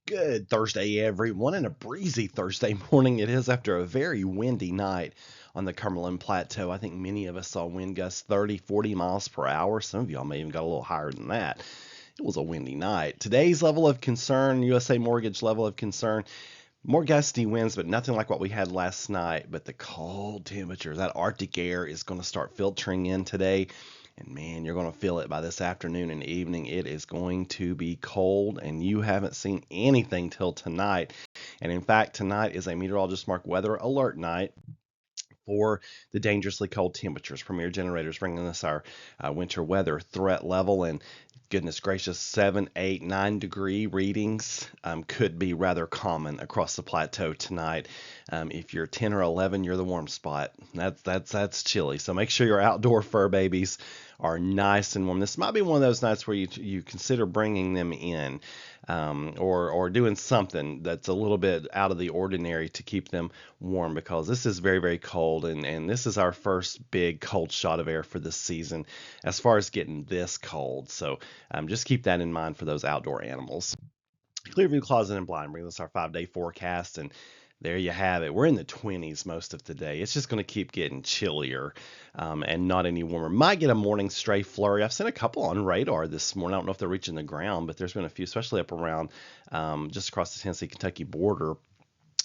Good Thursday, everyone, and a breezy Thursday morning it is after a very windy night on the Cumberland Plateau. I think many of us saw wind gusts 30, 40 miles per hour. Some of y'all may even got a little higher than that. It was a windy night. Today's level of concern, USA Mortgage level of concern, more gusty winds, but nothing like what we had last night. But the cold temperatures, that Arctic air is going to start filtering in today. And man, you're going to feel it by this afternoon and evening. It is going to be cold, and you haven't seen anything till tonight. And in fact, tonight is a Meteorologist Mark weather alert night for the dangerously cold temperatures. Premier Generators bringing us our winter weather threat level, and goodness gracious, 7, 8, 9 degree readings could be rather common across the plateau tonight. If you're 10 or 11, you're the warm spot. That's chilly. So make sure your outdoor fur babies are nice and warm. This might be one of those nights where you consider bringing them in, or doing something that's a little bit out of the ordinary to keep them warm, because this is very, very cold, and this is our first big cold shot of air for this season as far as getting this cold. So just keep that in mind for those outdoor animals. Clearview Closet and Blind brings us our 5-day forecast, and there you have it. We're in the 20s most of the day. It's just going to keep getting chillier and not any warmer. Might get a morning stray flurry. I've seen a couple on radar this morning. I don't know if they're reaching the ground, but there's been a few, especially up around just across the Tennessee-Kentucky border.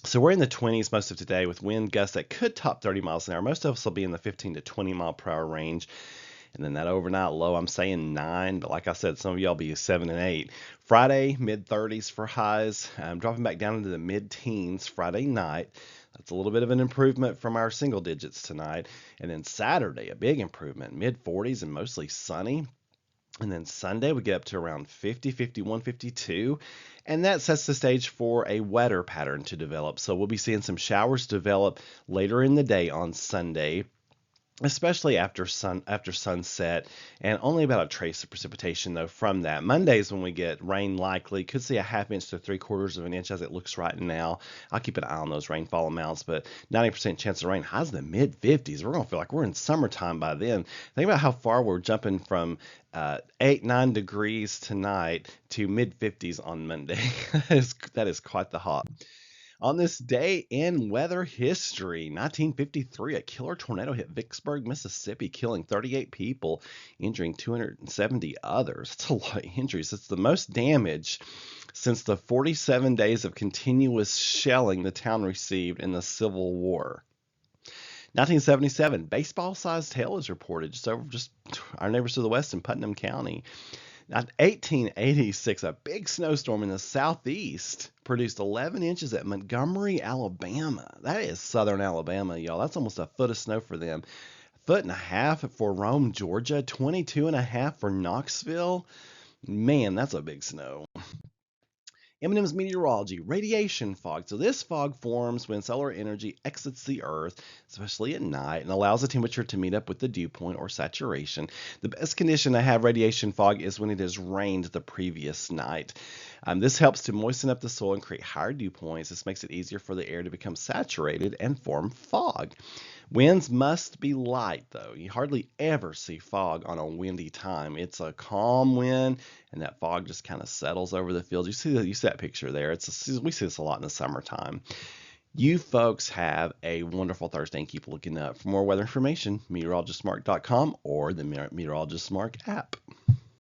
So we're in the 20s most of today with wind gusts that could top 30 miles an hour. Most of us will be in the 15 to 20 mile per hour range. And then that overnight low, I'm saying 9, but like I said, some of y'all be 7 and 8. Friday, mid-30s for highs, dropping back down into the mid-teens Friday night. That's a little bit of an improvement from our single digits tonight. And then Saturday, a big improvement, mid-40s and mostly sunny. And then Sunday, we get up to around 50, 51, 52. And that sets the stage for a wetter pattern to develop. So we'll be seeing some showers develop later in the day on Sunday, especially after sunset, and only about a trace of precipitation though from that. Mondays when we get rain likely, could see a half inch to 3/4 of an inch as it looks right now. I'll keep an eye on those rainfall amounts, but 90% chance of rain, highs in the mid 50s. We're gonna feel like we're in summertime by then. Think about how far we're jumping from 8, 9 degrees tonight to mid 50s on Monday. that is quite the hop. On this day in weather history, 1953, a killer tornado hit Vicksburg, Mississippi, killing 38 people, injuring 270 others. That's a lot of injuries. It's the most damage since the 47 days of continuous shelling the town received in the Civil War. 1977, baseball-sized hail is reported just over our neighbors to the west in Putnam County. Now, 1886, a big snowstorm in the southeast produced 11 inches at Montgomery, Alabama. That is southern Alabama, y'all. That's almost a foot of snow for them. 1.5 feet for Rome, Georgia. 22.5 for Knoxville. Man, that's a big snow. M&M's meteorology, radiation fog. So this fog forms when solar energy exits the Earth, especially at night, and allows the temperature to meet up with the dew point or saturation. The best condition to have radiation fog is when it has rained the previous night. This helps to moisten up the soil and create higher dew points. This makes it easier for the air to become saturated and form fog. Winds must be light, though. You hardly ever see fog on a windy time. It's a calm wind, and that fog just kind of settles over the fields. You see that picture there. We see this a lot in the summertime. You folks have a wonderful Thursday, and keep looking up. For more weather information, meteorologistmark.com or the Meteorologist Mark app.